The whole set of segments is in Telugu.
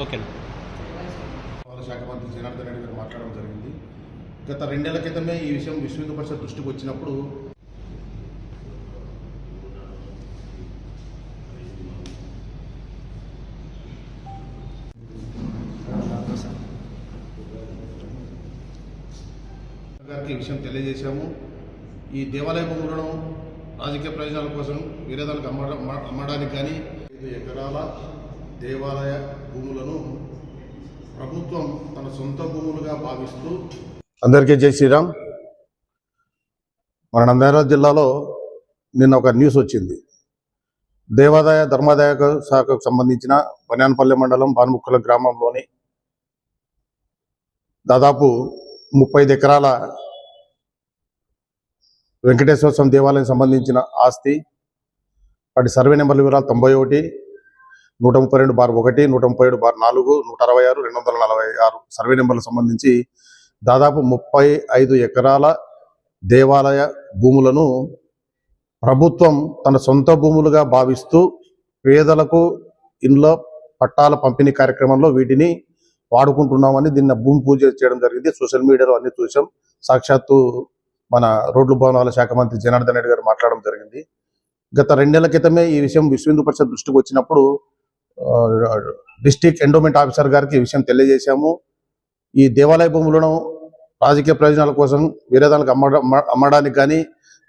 ఓకే. వాళ్ళ శాఖ మంత్రి జనార్దన్ రెడ్డి గారు మాట్లాడడం జరిగింది. గత 2 నెలల క్రితమే ఈ విషయం విశ్వ హిందూ పరిషత్ దృష్టికి వచ్చినప్పుడు గారికి ఈ విషయం తెలియజేశాము. ఈ దేవాలయ భూములను రాజకీయ ప్రయోజనాల కోసం విరోధాలకు అమ్మడానికి కానీ 5 ఎకరాల దేవాలయ భూములను ప్రభుత్వం తన సొంత భూములుగా భావిస్తూ. అందరికీ జై శ్రీరామ్. మన నంద్యాల జిల్లాలో నిన్న ఒక న్యూస్ వచ్చింది. దేవాదాయ ధర్మాదాయ శాఖకు సంబంధించిన బన్యాన్పల్లి మండలం బాన్ముక్కల గ్రామంలోని దాదాపు 35 ఎకరాల వెంకటేశ్వర స్వామి దేవాలయం సంబంధించిన ఆస్తి, వాటి సర్వే నెంబర్ల వివరాలు 91, 132/1, 137/4, 166, 246 సర్వే నెంబర్లకు సంబంధించి దాదాపు 35 ఎకరాల దేవాలయ భూములను ప్రభుత్వం తన సొంత భూములుగా భావిస్తూ పేదలకు ఇండ్ల పట్టాల పంపిణీ కార్యక్రమంలో వీటిని వాడుకుంటున్నామని దీన్ని భూమి పూజ చేయడం జరిగింది. సోషల్ మీడియాలో అన్ని చూసాం. సాక్షాత్తు మన రోడ్లు భవనాల శాఖ మంత్రి జనార్దన్ రెడ్డి గారు మాట్లాడడం జరిగింది. గత 2 నెలల క్రితమే ఈ విషయం విశ్వ హిందూ పరిషత్ దృష్టికి వచ్చినప్పుడు డిస్ట్రిక్ట్ ఎండోమెంట్ ఆఫీసర్ గారికి ఈ విషయం తెలియజేశాము. ఈ దేవాలయ భూములను రాజకీయ ప్రయోజనాల కోసం విరోధాలకు అమ్మడానికి కానీ,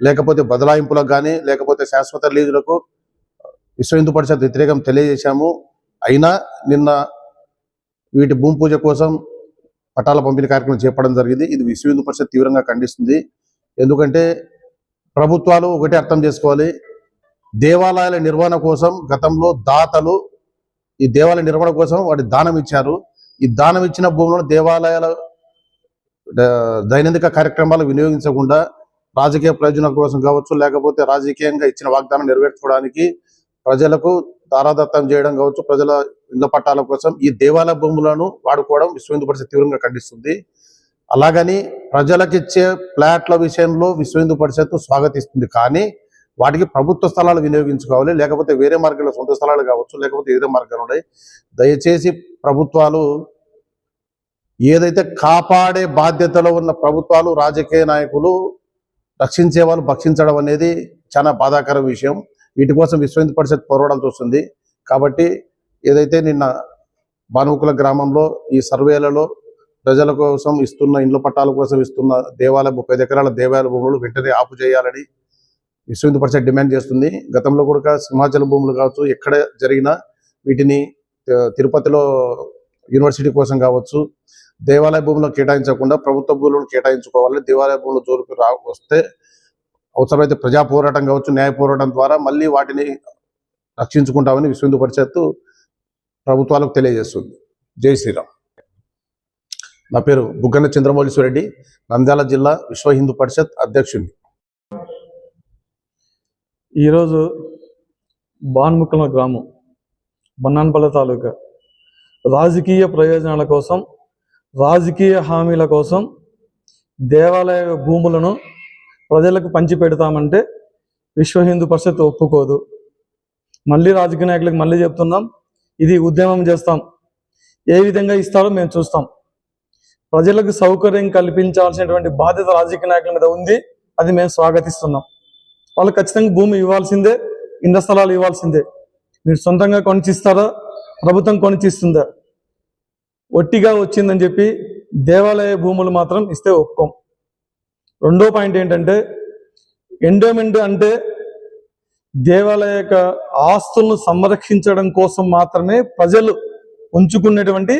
లేకపోతే బదలాయింపులకు కానీ, లేకపోతే శాశ్వత లీజులకు విశ్వ హిందూ పరిషత్ వ్యతిరేకం తెలియజేశాము. అయినా నిన్న వీటి భూమి పూజ కోసం పట్టాల పంపిణీ కార్యక్రమం చేపట్టడం జరిగింది. ఇది విశ్వ హిందూ పరిషత్ తీవ్రంగా ఖండిస్తుంది. ఎందుకంటే ప్రభుత్వాలు ఒకటే అర్థం చేసుకోవాలి, దేవాలయాల నిర్వహణ కోసం గతంలో దాతలు ఈ దేవాలయ నిర్వహణ కోసం వాటి దానం ఇచ్చారు. ఈ దానం ఇచ్చిన భూములను దేవాలయాల దైనందిక కార్యక్రమాలు వినియోగించకుండా రాజకీయ ప్రయోజనాల కోసం కావచ్చు, లేకపోతే రాజకీయంగా ఇచ్చిన వాగ్దానం నెరవేర్చుకోవడానికి ప్రజలకు దారాదత్తం చేయడం కావచ్చు, ప్రజల ఇళ్ల పట్టాల కోసం ఈ దేవాలయ భూములను వాడుకోవడం విశ్వ హిందూ పరిషత్ తీవ్రంగా ఖండిస్తుంది. అలాగని ప్రజలకిచ్చే ఫ్లాట్ల విషయంలో విశ్వ హిందూ పరిషత్ స్వాగతిస్తుంది. కానీ వాటికి ప్రభుత్వ స్థలాలు వినియోగించుకోవాలి, లేకపోతే వేరే మార్గంలో సొంత స్థలాలు కావచ్చు, లేకపోతే వేరే మార్గాలు ఉన్నాయి. దయచేసి ప్రభుత్వాలు ఏదైతే కాపాడే బాధ్యతలో ఉన్న ప్రభుత్వాలు, రాజకీయ నాయకులు రక్షించే వాళ్ళు భక్షించడం అనేది చాలా బాధాకర విషయం. వీటి కోసం విశ్వ హిందూ పరిషత్ పోరాటం చూస్తుంది. కాబట్టి ఏదైతే నిన్న బాన్ముక్కల గ్రామంలో ఈ సర్వేలలో ప్రజల కోసం ఇస్తున్న ఇండ్ల పట్టాల కోసం ఇస్తున్న దేవాలయ 35 ఎకరాల దేవాలయ భూములు వెంటనే ఆపు చేయాలని విశ్వ హిందూ పరిషత్ డిమాండ్ చేస్తుంది. గతంలో కూడా సింహాచల భూములు కావచ్చు, ఎక్కడ జరిగినా వీటిని తిరుపతిలో యూనివర్సిటీ కోసం కావచ్చు దేవాలయ భూములను కేటాయించకుండా ప్రభుత్వ భూములను కేటాయించుకోవాలి. దేవాలయ భూముల జోలికి వస్తే అవసరమైతే ప్రజా పోరాటం కావచ్చు, న్యాయ పోరాటం ద్వారా మళ్ళీ వాటిని రక్షించుకుంటామని విశ్వ హిందూ పరిషత్ ప్రభుత్వాలకు తెలియజేస్తుంది. జై శ్రీరామ్. నా పేరు బుగ్గన చంద్రమౌళీశ్వరరెడ్డి, నంద్యాల జిల్లా విశ్వ హిందూ పరిషత్ అధ్యక్షుడిని. ఈరోజు బాన్ముక్కల గ్రామం, బన్నాన్పల్లి తాలూకా రాజకీయ ప్రయోజనాల కోసం, రాజకీయ హామీల కోసం దేవాలయ భూములను ప్రజలకు పంచి పెడతామంటే విశ్వ హిందూ పరిషత్ ఒప్పుకోదు. మళ్ళీ రాజకీయ నాయకులకు మళ్ళీ చెప్తున్నాం, ఇది ఉద్యమం చేస్తాం. ఏ విధంగా ఇస్తారో మేము చూస్తాం. ప్రజలకు సౌకర్యం కల్పించాల్సినటువంటి బాధ్యత రాజకీయ నాయకుల మీద ఉంది. అది మేము స్వాగతిస్తున్నాం. వాళ్ళు ఖచ్చితంగా భూమి ఇవ్వాల్సిందే, ఇండ్ల స్థలాలు ఇవ్వాల్సిందే. మీరు సొంతంగా కొనిచ్చిస్తారా, ప్రభుత్వం కొనిచ్చిస్తుందా? ఒట్టిగా వచ్చిందని చెప్పి దేవాలయ భూములు మాత్రం ఇస్తే ఒప్పుకోం. రెండో పాయింట్ ఏంటంటే, ఎండోమెంట్ అంటే దేవాలయ యొక్క ఆస్తులను సంరక్షించడం కోసం మాత్రమే ప్రజలు ఉంచుకునేటువంటి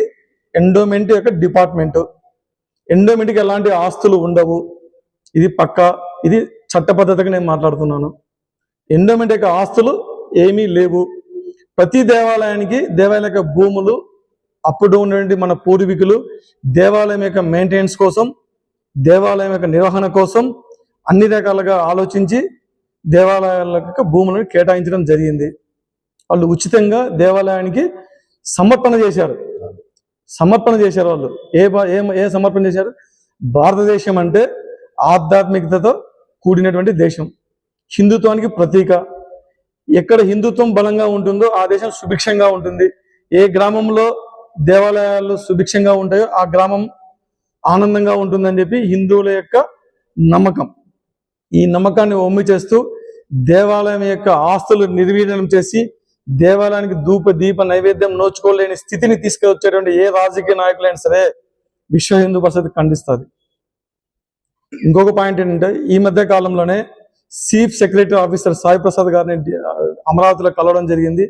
ఎండోమెంట్ యొక్క డిపార్ట్మెంట్. ఎండోమెంట్కి ఎలాంటి ఆస్తులు ఉండవు. ఇది పక్కా, ఇది చట్టబద్ధతగా నేను మాట్లాడుతున్నాను. ఎండోమెంట్ యొక్క ఆస్తులు ఏమీ లేవు. ప్రతి దేవాలయానికి దేవాలయ యొక్క భూములు అప్పుడు ఉన్నటువంటి మన పూర్వీకులు దేవాలయం యొక్క మెయింటెనెన్స్ కోసం, దేవాలయం యొక్క నిర్వహణ కోసం అన్ని రకాలుగా ఆలోచించి దేవాలయాల యొక్క భూములను కేటాయించడం జరిగింది. వాళ్ళు ఉచితంగా దేవాలయానికి సమర్పణ చేశారు. వాళ్ళు ఏ సమర్పణ చేశారు? భారతదేశం అంటే ఆధ్యాత్మికతతో కూడినటువంటి దేశం, హిందుత్వానికి ప్రతీక. ఎక్కడ హిందుత్వం బలంగా ఉంటుందో ఆ దేశం సుభిక్షంగా ఉంటుంది. ఏ గ్రామంలో దేవాలయాలు సుభిక్షంగా ఉంటాయో ఆ గ్రామం ఆనందంగా ఉంటుందని చెప్పి హిందువుల యొక్క నమ్మకం. ఈ నమ్మకాన్ని ఒమ్మి చేస్తూ దేవాలయం యొక్క ఆస్తులు నిర్వీర్యం చేసి దేవాలయానికి ధూప దీప నైవేద్యం నోచుకోలేని స్థితిని తీసుకొచ్చేటువంటి ఏ రాజకీయ నాయకులైనా సరే విశ్వ హిందూ పరిషత్ ఖండిస్తుంది. ఇంకొక పాయింట్ ఏంటంటే, ఈ మధ్య కాలంలోనే chief secretary officer Sai Prasad గారిని అమరావతిలో కలవడం జరిగింది.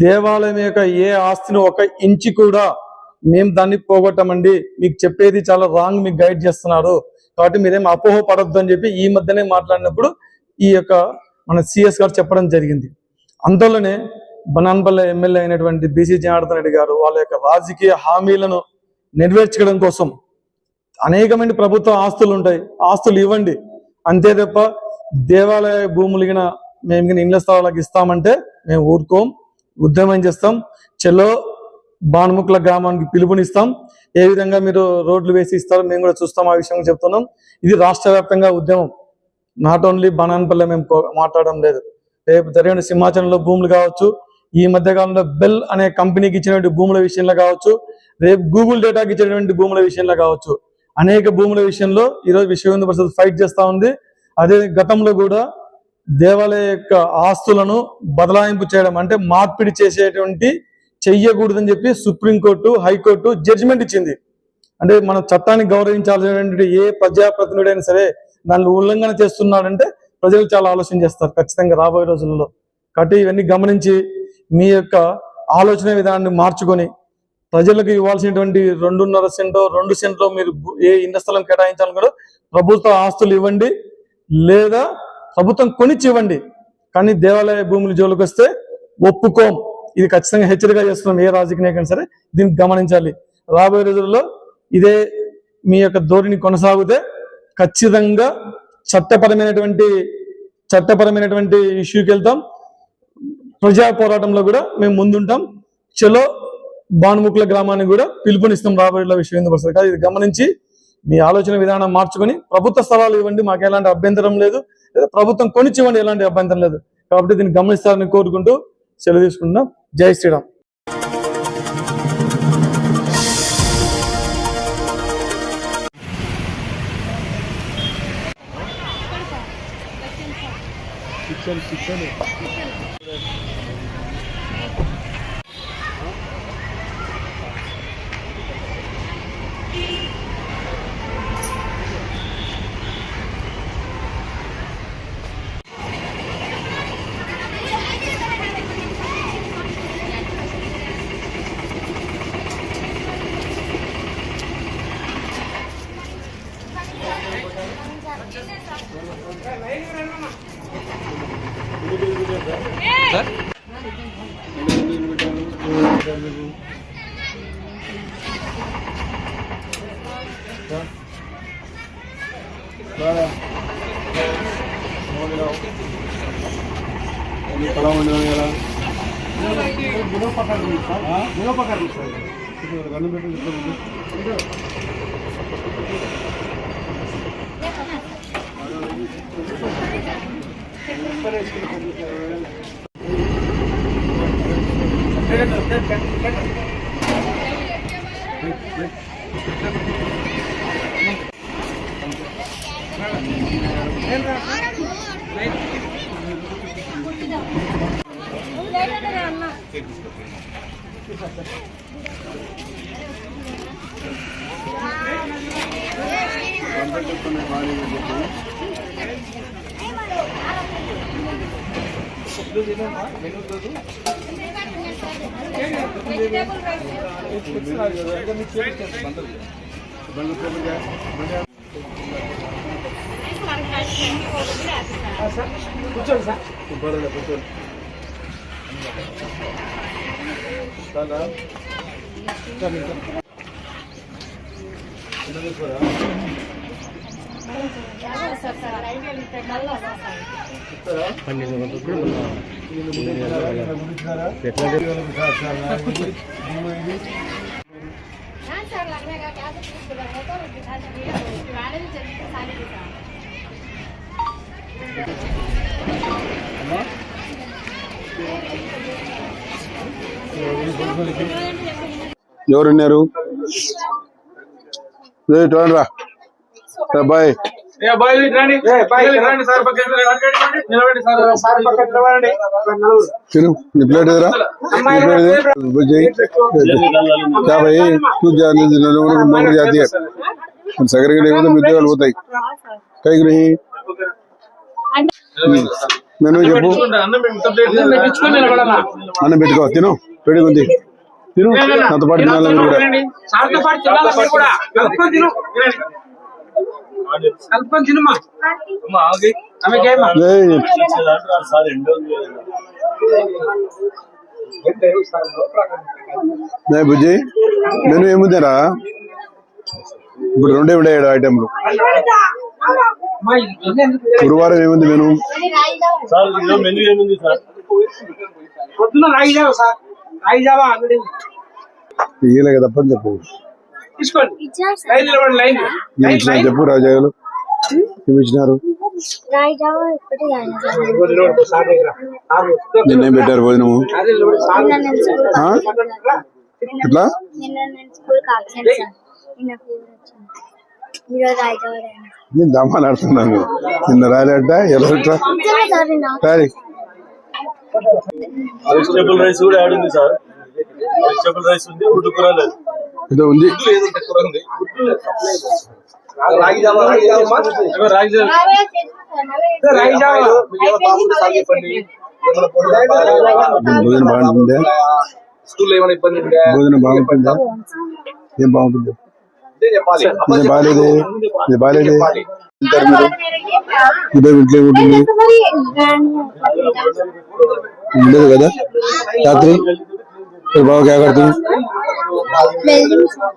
దేవాలయం యొక్క ఏ ఆస్తిని ఒక ఇంచి కూడా మేము దాన్ని పోగొట్టమండి, మీకు చెప్పేది చాలా రాంగ్, మీకు గైడ్ చేస్తున్నారు కాబట్టి మీరేం అపోహ పడొద్దు అని చెప్పి ఈ మధ్యనే మాట్లాడినప్పుడు ఈ యొక్క మన సిఎస్ గారు చెప్పడం జరిగింది. అందులోనే బనాన్పల్లె ఎమ్మెల్యే అయినటువంటి బీసీ జనార్దన్ రెడ్డి గారు వాళ్ళ యొక్క రాజకీయ హామీలను నెరవేర్చడం కోసం అనేకమైన ప్రభుత్వ ఆస్తులు ఉంటాయి, ఆస్తులు ఇవ్వండి అంతే తప్ప దేవాలయ భూములు మేము ఇళ్ల స్థలాలకు ఇస్తామంటే మేము ఊరుకోం, ఉద్యమం చేస్తాం. చెలో బాణముకుల గ్రామానికి పిలుపునిస్తాం. ఏ విధంగా మీరు రోడ్లు వేసి ఇస్తారో మేము కూడా చూస్తాం. ఆ విషయం చెప్తున్నాం. ఇది రాష్ట్ర వ్యాప్తంగా ఉద్యమం, నాట్ ఓన్లీ బనాన్పల్లె మేము మాట్లాడడం లేదు. రేపు జరిగిన సింహాచలంలో భూములు కావచ్చు, ఈ మధ్య కాలంలో బెల్ అనే కంపెనీకి ఇచ్చినటువంటి భూముల విషయంలో కావచ్చు, రేపు గూగుల్ డేటాకి ఇచ్చినటువంటి భూముల విషయంలో కావచ్చు, అనేక భూముల విషయంలో ఈరోజు విశ్వ హిందూ పరిషత్ ఫైట్ చేస్తూ ఉంది. అదే గతంలో కూడా దేవాలయ యొక్క ఆస్తులను బదలాయింపు చేయడం అంటే మార్పిడి చెయ్యకూడదని చెప్పి సుప్రీంకోర్టు, హైకోర్టు జడ్జిమెంట్ ఇచ్చింది. అంటే మనం చట్టాన్ని గౌరవించాల్సినటువంటి ఏ ప్రజాప్రతినిధుడైనా సరే దాన్ని ఉల్లంఘన చేస్తున్నాడంటే ప్రజలు చాలా ఆలోచన చేస్తారు ఖచ్చితంగా రాబోయే రోజుల్లో. కాబట్టి ఇవన్నీ గమనించి మీ యొక్క ఆలోచన విధానాన్ని మార్చుకొని ప్రజలకు ఇవ్వాల్సినటువంటి 2.5 సెంటో 2 సెంట్లో మీరు ఏ ఇండ స్థలం కేటాయించాలని కూడా ప్రభుత్వ ఆస్తులు ఇవ్వండి, లేదా ప్రభుత్వం కొనిచ్చి ఇవ్వండి. కానీ దేవాలయ భూముల జోలికి వస్తే ఒప్పుకోం. ఇది ఖచ్చితంగా హెచ్చరిక చేస్తున్నాం. ఏ రాజకీయ నాయకులు సరే దీన్ని గమనించాలి. రాబోయే రోజుల్లో ఇదే మీ యొక్క ధోరణి కొనసాగితే ఖచ్చితంగా చట్టపరమైనటువంటి ఇష్యూకి వెళ్తాం. ప్రజా పోరాటంలో కూడా మేము ముందుంటాం. చలో బాణముకుల గ్రామానికి కూడా పిలుపునిస్తాం రాబోయే విశ్వ హిందూ పరిషత్. ఇది గమనించి మీ ఆలోచన విధానం మార్చుకొని ప్రభుత్వ స్థలాలు ఇవ్వండి, మాకు ఎలాంటి అభ్యంతరం లేదు, లేదా ప్రభుత్వం కొనిచ్చివ్వండి, ఎలాంటి అభ్యంతరం లేదు. కాబట్టి దీన్ని గమనిస్తారని కోరుకుంటూ సెలవు తీసుకుంటున్నాం. జై శ్రీరామ్. కూర్చోండి సార్. కూర్చోండి. ఎవరున్నారు రా బాయ్ తిను నీ ప్లేట్ ఎదురా क्या भाई तू नौकरी जाती है सगर के लेकर तो मिट्टी वाल होता है कहीं नहीं मेनू చెప్పు అన్నం పెట్టుకో తిను పెడిగి ఉంది తిను నాతో పాటు తినాలి బుజ్జి మెనూ ఏముందిరా ఇప్పుడు రెండే ఉండే ఐటెంలు గురువారం ఏముంది మెనూ ఇయ్యలే కదా తప్పని చెప్పు చెప్పు రాజాలు ఏమి ఇచ్చినారు నిన్నేం పెట్టారు భోజనము ఎట్లా నేను దమ్మాలు ఆడుతున్నాను నిన్న రాలేట ఎలా రారి వెజిటబుల్ రైస్ కూడా యాడ్ ఉంది సార్ వెజిటబుల్ రైస్ ఉంది గుడ్డు కూర లేదు ఏదో ఉంది భోజనం బాగుంటుందా భోజనం బాగుంటుందా ఏం బాగుంటుంది ఇది బాగాలేదు ఇది బాగాలేదు ఇదే ఇంట్లో ఉంటుంది ఉండదు కదా రాత్రి బాగా क्या करती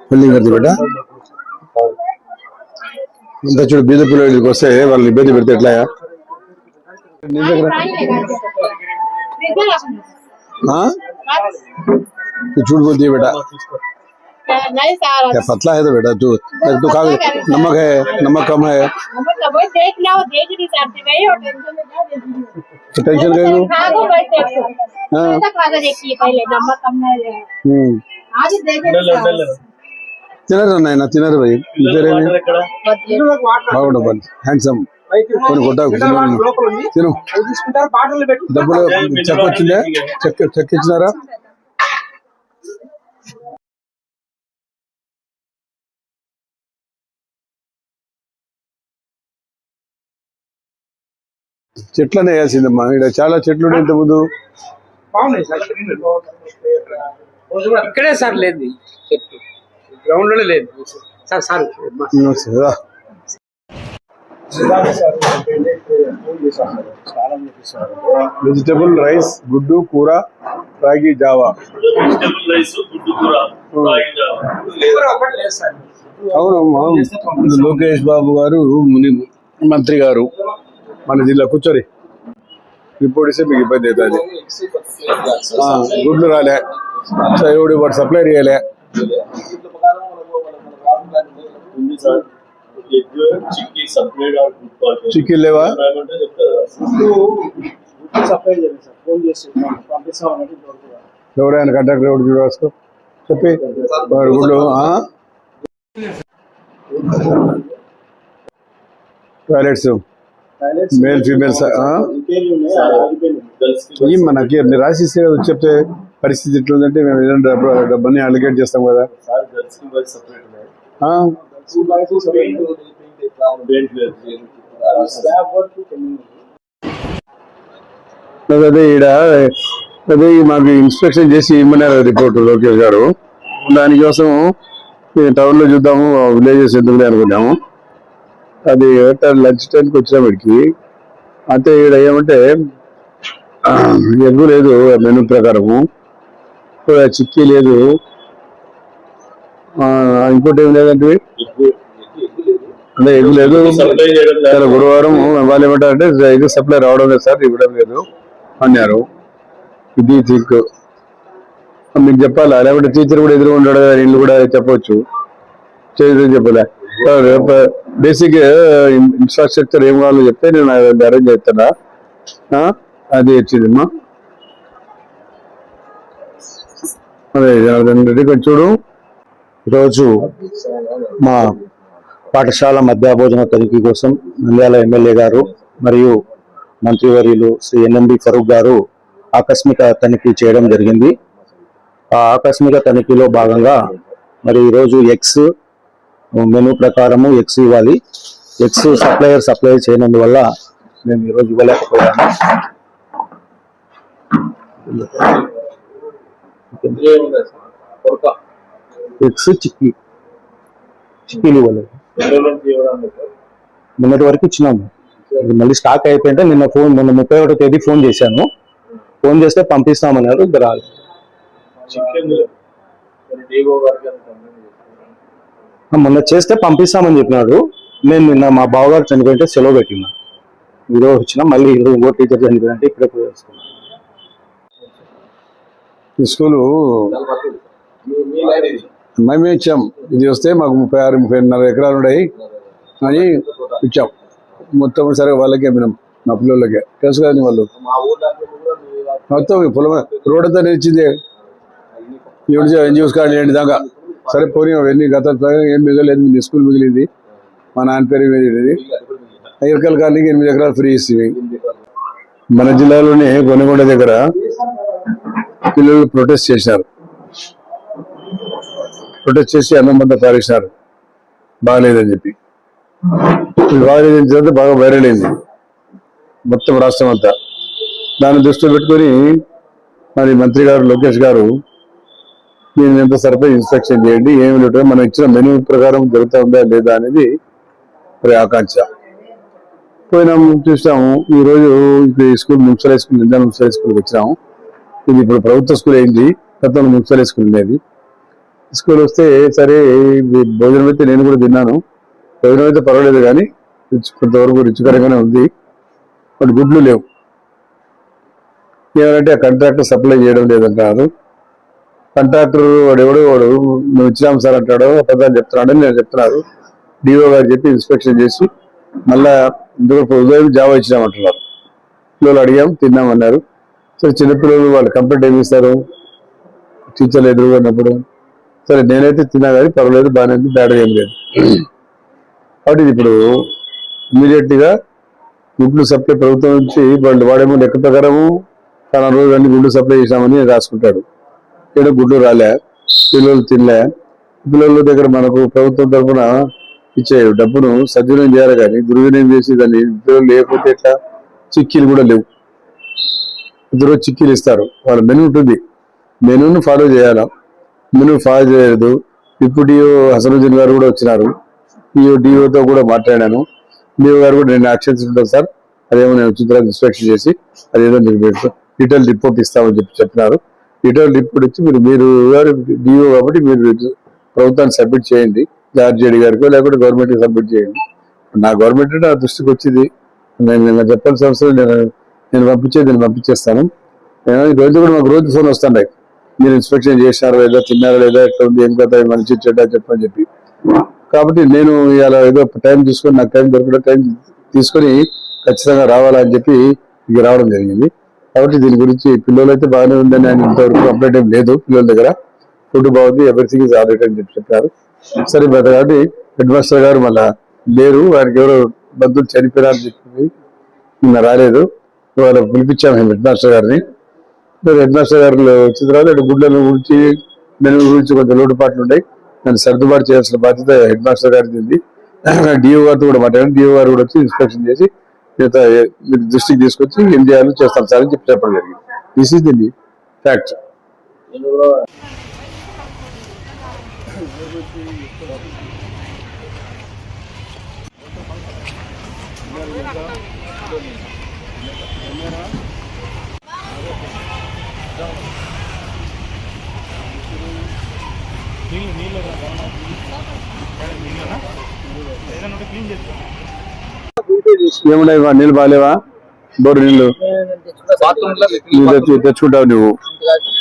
బిల్డింగ్ करती बेटा ఇంత చూడు బీద పిల్లలకి వస్తే వాళ్ళని ఇబ్బంది పెడితే ఎట్లా చూడు పోతే बेटा क्या पतला है तो बेटा तू तू खा नमक है नमक कम है तो टेंशन ले लो తినరు నాయన తినరు భయ్ బాగుండవు హ్యాండ్సమ్ కొన్ని కొట్టావు తిను డబ్బులు చెక్క వచ్చిందే చెక్క ఇచ్చినారా చెట్లనే వేయాల్సిందమ్మా ఇక్కడ చాలా చెట్లు ఇంత ముందు ఇక్కడే సార్ లేదు గ్రౌండ్ లోనే లేదు సార్ సార్ వెజిటబుల్ రైస్ గుడ్డు కూర రాగి జావా వెజిటబుల్ రైస్ గుడ్డు కూర రాగి జావా అవునమ్మా లోకేష్ బాబు గారు మంత్రి గారు మన జిల్లా కూర్చోరి రిపోర్ట్ ఇస్తే మీకు ఇబ్బంది అవుతుంది గుడ్లు రాలే ఎవడు వాడు సప్లై చేయలే చిక్కీ లేవా ఎవరైనా కండక్టర్ ఎవడు చూడవచ్చు చెప్పి వాడు గుడ్లు టాయిలెట్స్ మేల్ ఫీమేల్స్ మనకి మీరు రాసిస్తే కదా చెప్తే పరిస్థితి ఎట్లుందంటే మేము ఏదైనా డబ్బుని అలికేట్ చేస్తాం కదా అదే ఈడ అదే మాకు ఇన్స్పెక్షన్ చేసి ఇమ్మన్నారు రిపోర్ట్ లోకేష్ గారు దానికోసం టౌన్ లో చూద్దాము విలేజెస్ ఎందుకులే అనుకున్నాము అది లంచ్ టైంకి వచ్చినప్పటికి అంటే ఇక్కడ ఏమంటే ఎగ్గు లేదు మెనూ ప్రకారము చిక్కీ లేదు ఇంకోటి ఏం లేదంటే అదే ఎగ్గు లేదు గురువారం వాళ్ళు ఏమంటారంటే ఎగ్ సప్లై రావడం లేదు సార్ ఇవ్వడం లేదు అన్నారు ఇది థింక్ మీకు చెప్పాలా లేకపోతే టీచర్ కూడా ఎదురు ఉంటాడు కదా ఇల్లు కూడా చెప్పవచ్చు చెప్పలే బేసిక్ ఇన్ఫ్రాస్ట్రక్చర్ ఏం కావాలో చెప్తే నేను అరేంజ్ చేస్తానా అది వచ్చిందమ్మా అదే జనార్దన్ రెడ్డి కొంచెం చూడు ఈరోజు మా పాఠశాల మధ్యాభోజన తనిఖీ కోసం నంద్యాల ఎమ్మెల్యే గారు మరియు మంత్రివర్యులు శ్రీ ఎన్ఎండి ఫరూక్ గారు ఆకస్మిక తనిఖీ చేయడం జరిగింది. ఆ ఆకస్మిక తనిఖీలో భాగంగా మరి ఈరోజు ఎగ్స్ మెనూ ప్రకారము ఎగ్స్ ఇవ్వాలి. ఎగ్స్ సప్లై చేయనందువల్ల మేము ఈరోజు ఇవ్వలేకపోయాము. ఎగ్స్ చిక్కీలు ఇవ్వలేదు. నిన్నటి వరకు ఇచ్చినాము. మళ్ళీ స్టాక్ అయిపోయింటే మొన్న 31వ తేదీ ఫోన్ చేశాను. ఫోన్ చేస్తే పంపిస్తామన్నారు, రాలేదు. మొన్న చేస్తే పంపిస్తామని చెప్పినాడు. నేను నిన్న మా బావగారు చనిపోయింటే సెలవు పెట్టినా. ఈరోజు వచ్చినా మళ్ళీ ఇంకో టీచర్ చనిపోయింటే ఇప్పుడే పోయేసుకున్నాను. ఈ స్కూలు మేమే ఇచ్చాం. ఇది వస్తే మాకు 36-34 ఎకరాలు ఉన్నాయి అని ఇచ్చాం. మొత్తం సరే వాళ్ళకే అమ్మినాం, మా పిల్లలకే. తెలుసు కదా వాళ్ళు మొత్తం పొలం రోడ్ అంతా నిలిచింది. ఎన్జిఓస్ కానీ ఏంటి దాకా సరే పోనీ అవన్నీ గత ఏం మిగలేదు. మీ స్కూల్ మిగిలింది, మా నాన్న పేరు మిగిలింది. అగ్రికల్చర్ కాలనీకి 8 ఎకరాలు ఫ్రీ ఇస్తుంది. మన జిల్లాలోనే కొనగొండ దగ్గర పిల్లలు ప్రొటెస్ట్ చేశారు. ప్రొటెస్ట్ చేసి అన్నం అంతా పారేసినారు బాగాలేదని చెప్పి. బాగాలేదని తర్వాత బాగా వైరల్ అయింది మొత్తం రాష్ట్రం అంతా. దాన్ని దృష్టిలో పెట్టుకొని మరి మంత్రి గారు లోకేష్ గారు దీన్ని ఎంత సరిపై ఇన్స్పెక్షన్ చేయండి, ఏమి లేదు మనం ఇచ్చిన మెనూ ప్రకారం జరుగుతూ ఉందా లేదా అనేది మరి ఆకాంక్ష. పోయినాం చూసాము. ఈరోజు ఇప్పుడు ఈ స్కూల్ మున్సిపల్ హై స్కూల్, నిందా మున్సిపల్ హై స్కూల్కి వచ్చినాము. ఇది ఇప్పుడు ప్రభుత్వ స్కూల్ అయింది, గతంలో మున్సిపల్ హై స్కూల్ ఉండేది. స్కూల్ వస్తే సరే భోజనం అయితే నేను కూడా తిన్నాను. భోజనం అయితే పర్వాలేదు కానీ కొంతవరకు రుచికరంగానే ఉంది. బట్ గుడ్లు లేవు. ఏమంటే ఆ కాంట్రాక్టర్ సప్లై చేయడం లేదంటారు. కాంట్రాక్టర్ వాడు నువ్వు ఇచ్చినాం సార్ అంటాడు, అబద్ధాలు చెప్తున్నాడని నేను చెప్తున్నారు. డిఓ గారు చెప్పి ఇన్స్పెక్షన్ చేసి మళ్ళా ఉదయం జావా ఇచ్చినామంటున్నారు. పిల్లలు అడిగాం, తిన్నామన్నారు. సరే చిన్నపిల్లలు వాళ్ళు కంప్లైంట్ ఏమి ఇస్తారు టీచర్లు ఎదురుకున్నప్పుడు? సరే నేనైతే తిన్నా కానీ పర్వాలేదు, బాగానే ఉంది, బ్యాడ్గా ఏం లేదు. కాబట్టి ఇది ఇప్పుడు ఇమీడియట్గా గుడ్లు సప్లై ప్రభుత్వం నుంచి వాళ్ళు వాడేమో లెక్క ప్రకారము చాలా రోజులు అన్ని గుడ్లు సప్లై చేసామని రాసుకుంటాడు. ఏదో గుడ్లు రాలే, పిల్లలు తినలే. పిల్లల దగ్గర మనకు ప్రభుత్వం తరఫున ఇచ్చే డబ్బును సద్వినియోగం చేయాలి కానీ దుర్వినియోగం చేసి దాన్ని పిల్లలు లేకపోతే ఎట్లా? చిక్కీలు కూడా లేవు. ఇద్దరు చిక్కీలు ఇస్తారు, వాళ్ళ మెనూ ఉంటుంది, మెనూను ఫాలో చేయాలా. మెనూ ఫాలో చేయలేదు. ఇప్పుడు డిఓ హసనుద్దీన్ గారు కూడా వచ్చినారు. డిఓతో కూడా మాట్లాడాను. డిఓ గారు కూడా నేను యాక్షన్స్ ఉంటాను సార్, అదేమో నేను వచ్చిన తర్వాత ఇన్స్పెక్షన్ చేసి అదేదో మీకు డీటెయిల్ రిపోర్ట్ ఇస్తామని చెప్పినారు. డీటెయిల్ రిపోర్ట్ ఇచ్చి మీరు డిఓ కాబట్టి మీరు ప్రభుత్వాన్ని సబ్మిట్ చేయండి, ఆర్జేడీ గారికో లేకపోతే గవర్నమెంట్కి సబ్మిట్ చేయండి. నా గవర్నమెంట్ నా దృష్టికి వచ్చింది, నేను చెప్పాల్సిన అవసరం నేను పంపించేస్తాను. ఈ రోజు కూడా మాకు రోజు ఫోన్ వస్తున్నాయి, మీరు ఇన్స్పెక్షన్ చేసినారో లేదా, తిన్నారో లేదా, ఎట్లా ఉంది, ఏం కదా, మంచి చెడ్డ చెప్పని చెప్పి. కాబట్టి నేను ఇలా ఏదో టైం తీసుకొని, నాకు టైం దొరకడం టైం తీసుకొని ఖచ్చితంగా రావాలని చెప్పి ఇక రావడం జరిగింది. కాబట్టి దీని గురించి పిల్లలు అయితే బాగానే ఉందని ఆయన ఇంతవరకు కంప్లైంట్ ఏం లేదు. పిల్లల దగ్గర ఫుడ్ బాగుంది, ఎవ్రీథింగ్ ఇస్ ఆల్ రైట్ అని చెప్పారు. సరే కాబట్టి హెడ్ మాస్టర్ గారు మళ్ళా లేరు, ఆయనకి ఎవరో బంధువులు చనిపోయారని చెప్పి నిన్న రాలేదు. వాళ్ళు పిలిపించాము హెడ్ మాస్టర్ గారిని. హెడ్ మాస్టర్ గారు వచ్చిన తర్వాత గుడ్లను గురించి మెనూ గురించి కొంచెం లోటుపాట్లు ఉన్నాయి, దాన్ని సర్దుబాటు చేయాల్సిన బాధ్యత హెడ్ మాస్టర్ గారిది ఉంది. డిఓ గారితో కూడా మాట్లాడాను. డిఓ గారు కూడా వచ్చి ఇన్స్పెక్షన్ చేసి మీరు దృష్టికి తీసుకొచ్చి ఏం చేయాలో చేస్తాం సార్ అని చెప్పడం జరిగింది. This is the fact. ఏమున్నాయి నీళ్ళు బాగాలేవా? బోరు నీళ్ళు తెచ్చుకుంటావు నువ్వు,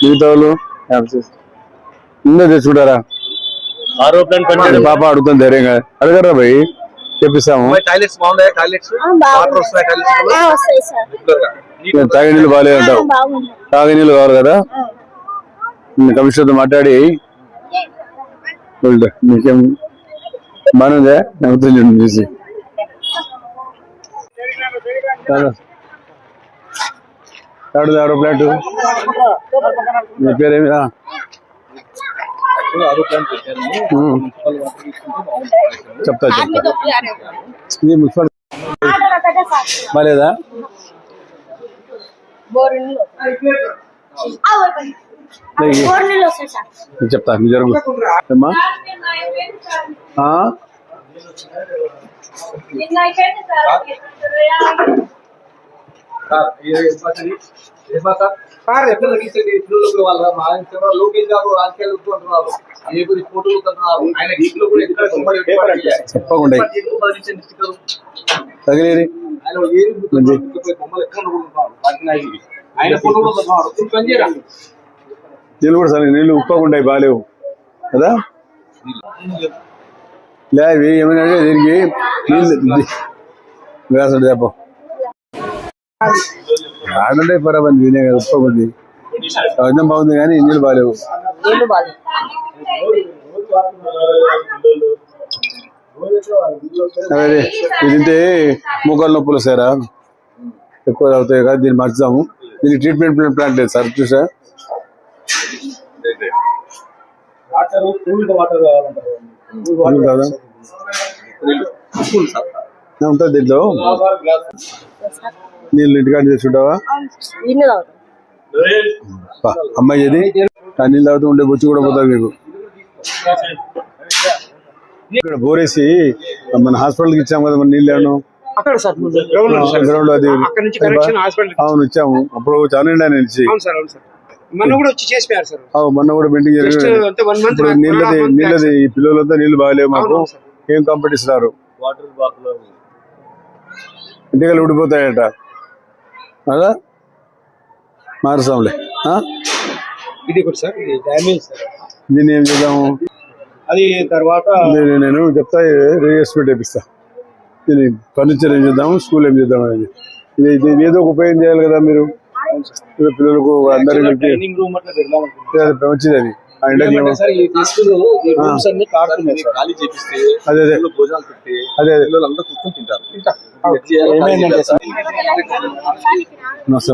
మిగతా వాళ్ళు తెచ్చుకుంటారా? పాప అడుగుతాను ధైర్యంగా, అడగరా భయ్, చెప్పిస్తాము. తాగే నీళ్ళు బాగాలేదంటావు, తాగే నీళ్ళు కావాలి కదా. కమిషనర్తో మాట్లాడి గోల్డ్ మీకేం బాగుందే నవ్వుతుంది చూడండి చూసి ఎవరు ప్లేటు మీ పేరేమిరా చెప్తా ఇది మున్సిపల్ బాలేదా చెప్తా మీ జరుగు అమ్మా సార్ ఎక్కడ తగ్గించండి ఇంట్లో వాళ్ళ మా లోకేష్ గారు రాజకీయాలు అంటున్నారు ఏ గురించి ఫోటోలు అంటున్నారు ఆయన ఇంట్లో కూడా ఎక్కడ చెప్పకుండా తగిలేరి ఆయన బొమ్మలు ఎక్కడ ఆయన ఫోటోలు అంటున్నారు పనిచేయరా నీళ్ళు కూడా సరే నీళ్ళు ఉప్పకుండా బాగాలేవు కదా లే ఇవి ఏమైనా దీనికి నీళ్ళు వేసండి చెప్ప ఆడంటే పరాబంది తినే కదా ఉప్పకుంది అర్థం బాగుంది కానీ నీళ్ళు బాగాలేవు అదే ఇది తింటే మోకాలు నొప్పులు వస్తారా ఎక్కువ అవుతాయి కదా దీన్ని మార్చుదాము దీనికి ట్రీట్మెంట్ ప్లాంట్ లేదు సార్ చూసా ఉంటుంది దీంట్లో నీళ్ళు ఇంటికాడ చేసుకుంటావా అమ్మాయి ఇది ఆ నీళ్ళు తాగుతూ ఉండే బొచ్చి కూడా పోతుంది మీకు ఇక్కడ బోరేసి మన హాస్పిటల్కి ఇచ్చాము కదా మన నీళ్ళు ఏమన్నా అక్కడ సార్ గ్రౌండ్ అది అవును ఇచ్చాము అప్పుడు చాలా నిలిచి మొన్న కూడా వచ్చి చేసిపోయారు సార్ మొన్న కూడా పెయింటింగ్ ఇప్పుడు నీళ్ళది ఈ పిల్లలంతా నీళ్ళు బాగాలేవు మాకు ఏం కాంపిటీషన్ ఇంటికలు ఊడిపోతాయట అదా మారుస్తాంలే ఇది కూడా సార్ ఇది డ్యామేజ్ సార్ దీన్ని ఏం చేద్దాము అది తర్వాత నేను చెప్తా రీఎస్టిమేట్ వేపిస్తా దీన్ని ఫర్నిచర్ ఏం చేద్దాము స్కూల్ ఏం చేద్దాం అనేది ఇది ఏదో ఒక ఉపయోగం చేయాలి కదా మీరు పిల్లలకు అందరికి మంచిది అది అదే అదే అదే నమస్తే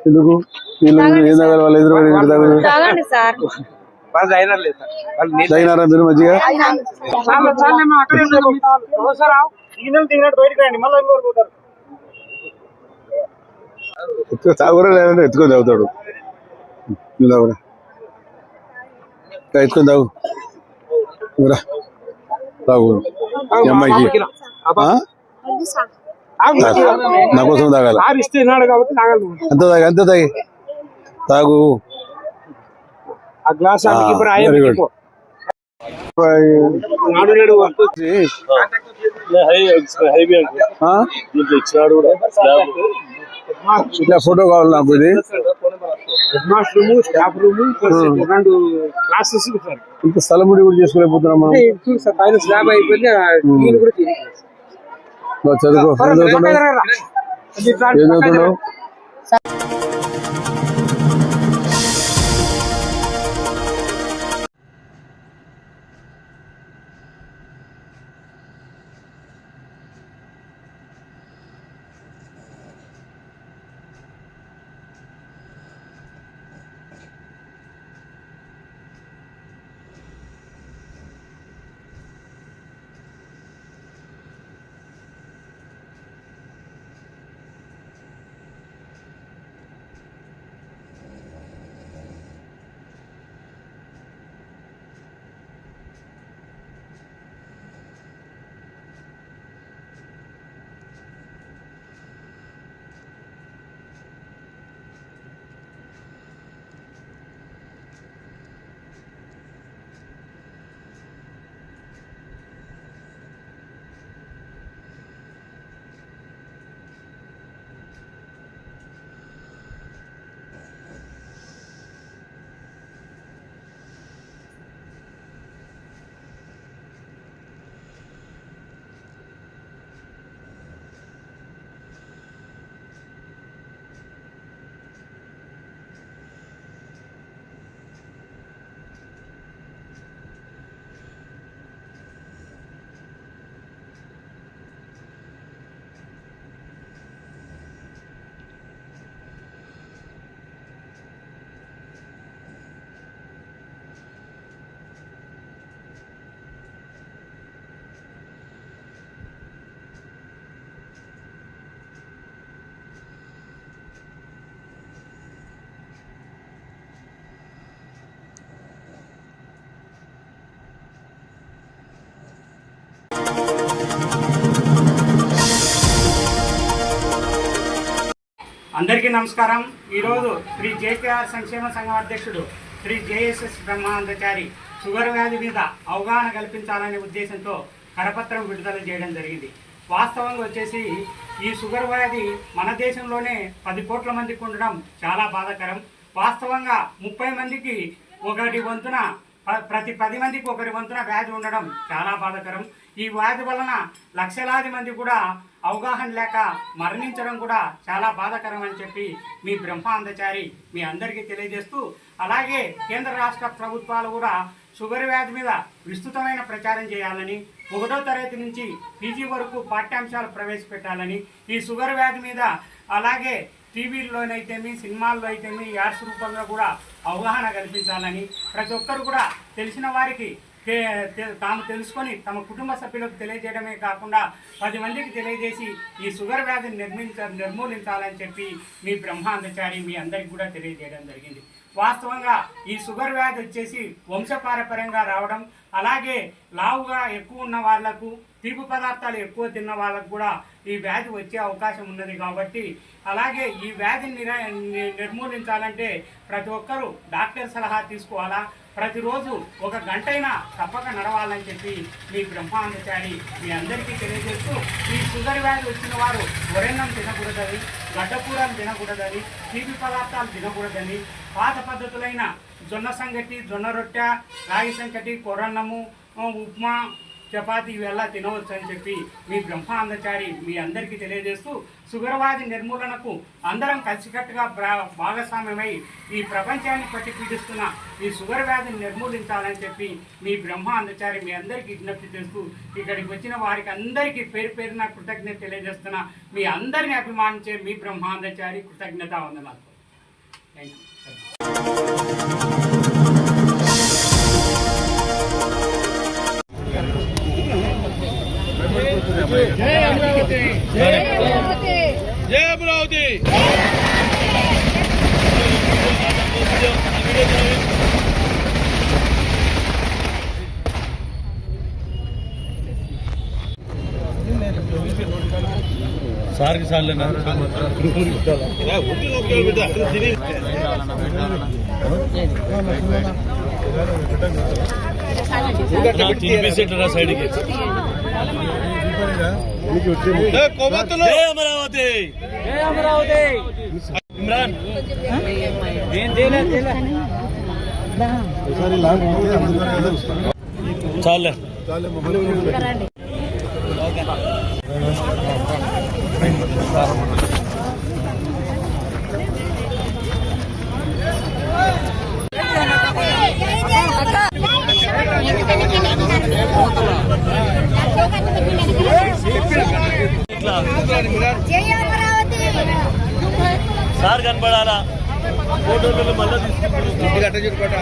ఎందుకు వీళ్ళు ఏం తాగాలి వాళ్ళు ఎదురు తాగినారా మీరు మజ్జిగ తాగురా లేదంటే ఎత్తుకొని తాగుతాడు తాగురా ఎత్తుకొని తాగు తాగు అమ్మాయికి నా కోసం తాగాలి అంత తాగి అంత తాగి తాగు వెరీ గుడ్ ఇట్లా ఫోటో కావాలి నాకు ఇది స్టాఫ్ రూమ్ 2 క్లాసెస్ ఇంత స్థలం ముడి కూడా చేసుకోలేకపోతున్నాం మనం పైన స్లాబ్ అయిపోయింది చదువుకో ఏం చదువుతున్నావు అందరికీ నమస్కారం. ఈరోజు శ్రీ జేకేఆర్ సంక్షేమ సంఘం అధ్యక్షుడు శ్రీ జేఎస్ఎస్ బ్రహ్మానందచారి షుగర్ వ్యాధి మీద అవగాహన కల్పించాలనే ఉద్దేశంతో కరపత్రం విడుదల చేయడం జరిగింది. వాస్తవంగా వచ్చేసి ఈ షుగర్ వ్యాధి మన దేశంలోనే 10 కోట్ల మందికి ఉండడం చాలా బాధాకరం. వాస్తవంగా 30 మందికి ఒకటి వంతున, ప్రతి 10 మందికి ఒకరి వంతున వ్యాధి ఉండడం చాలా బాధాకరం. ఈ వ్యాధి వలన లక్షలాది మంది కూడా అవగాహన లేక మరణించడం కూడా చాలా బాధాకరం అని చెప్పి మీ బ్రహ్మానందచారి మీ అందరికీ తెలియజేస్తూ, అలాగే కేంద్ర రాష్ట్ర ప్రభుత్వాలు కూడా షుగర్ వ్యాధి మీద విస్తృతమైన ప్రచారం చేయాలని, 1వ తరగతి నుంచి పీజీ వరకు పాఠ్యాంశాలు ప్రవేశపెట్టాలని, ఈ షుగర్ వ్యాధి మీద అలాగే టీవీల్లోనైతేమి, సినిమాల్లో అయితేమి యాడ్స్ రూపంగా కూడా అవగాహన కల్పించాలని, ప్రతి ఒక్కరు కూడా తెలిసిన వారికి తాము తెలుసుకొని తమ కుటుంబ సభ్యులకు తెలియజేయడమే కాకుండా 10 మందికి తెలియజేసి ఈ షుగర్ వ్యాధిని నిర్మూలించాలని చెప్పి మీ బ్రహ్మానందచారి మీ అందరికీ కూడా తెలియజేయడం జరిగింది. వాస్తవంగా ఈ షుగర్ వ్యాధి వచ్చేసి వంశపారపర్యంగా రావడం, అలాగే లావుగా ఎక్కువ ఉన్న వాళ్లకు, తీపి పదార్థాలు ఎక్కువ తిన్న వాళ్ళకు కూడా ఈ వ్యాధి వచ్చే అవకాశం ఉన్నది. కాబట్టి అలాగే ఈ వ్యాధిని నిర్మూలించాలంటే ప్రతి ఒక్కరూ డాక్టర్ సలహా తీసుకోవాలా, ప్రతిరోజు 1 గంటైనా తప్పక నడవాలని చెప్పి మీ బ్రహ్మానందచారి మీ అందరికీ తెలియజేస్తూ, ఈ షుగర్ వ్యాధి వచ్చిన వారు వరెన్నం తినకూడదని, గడ్డకూరలు తినకూడదని, తీపి పదార్థాలు తినకూడదని, పాత పద్ధతులైన జొన్న సంగటి, జొన్న రొట్టె, రాగి సంగటి, కొరన్నము, ఉప్మా, చపాతీ ఇవెల్లా తినవచ్చు అని చెప్పి మీ బ్రహ్మానందచారి మీ అందరికీ తెలియజేస్తూ, షుగర్ వ్యాధి నిర్మూలనకు అందరం కలిసికట్టుగా భాగస్వామ్యమై ఈ ప్రపంచాన్ని పట్టి పీడిస్తున్న ఈ షుగర్ వ్యాధిని నిర్మూలించాలని చెప్పి మీ బ్రహ్మానందచారి మీ అందరికీ విజ్ఞప్తి చేస్తూ, ఇక్కడికి వచ్చిన వారికి అందరికీ పేరు పేరున కృతజ్ఞత తెలియజేస్తున్న మీ అందరిని అభిమానించే మీ బ్రహ్మానందచారి కృతజ్ఞతా వందనాలు. Thank you. జై అమరావతి, జై అమరావతి, జై అమరావతి. సార్కి సార్లు తినిపిసేటరా సైడ్కి. అమరావతి, అమరావతి. ఇమ్రాన్ చాలే సార్ కనపడాలా ఫోటోలు మళ్ళీ తీసుకుంటారు.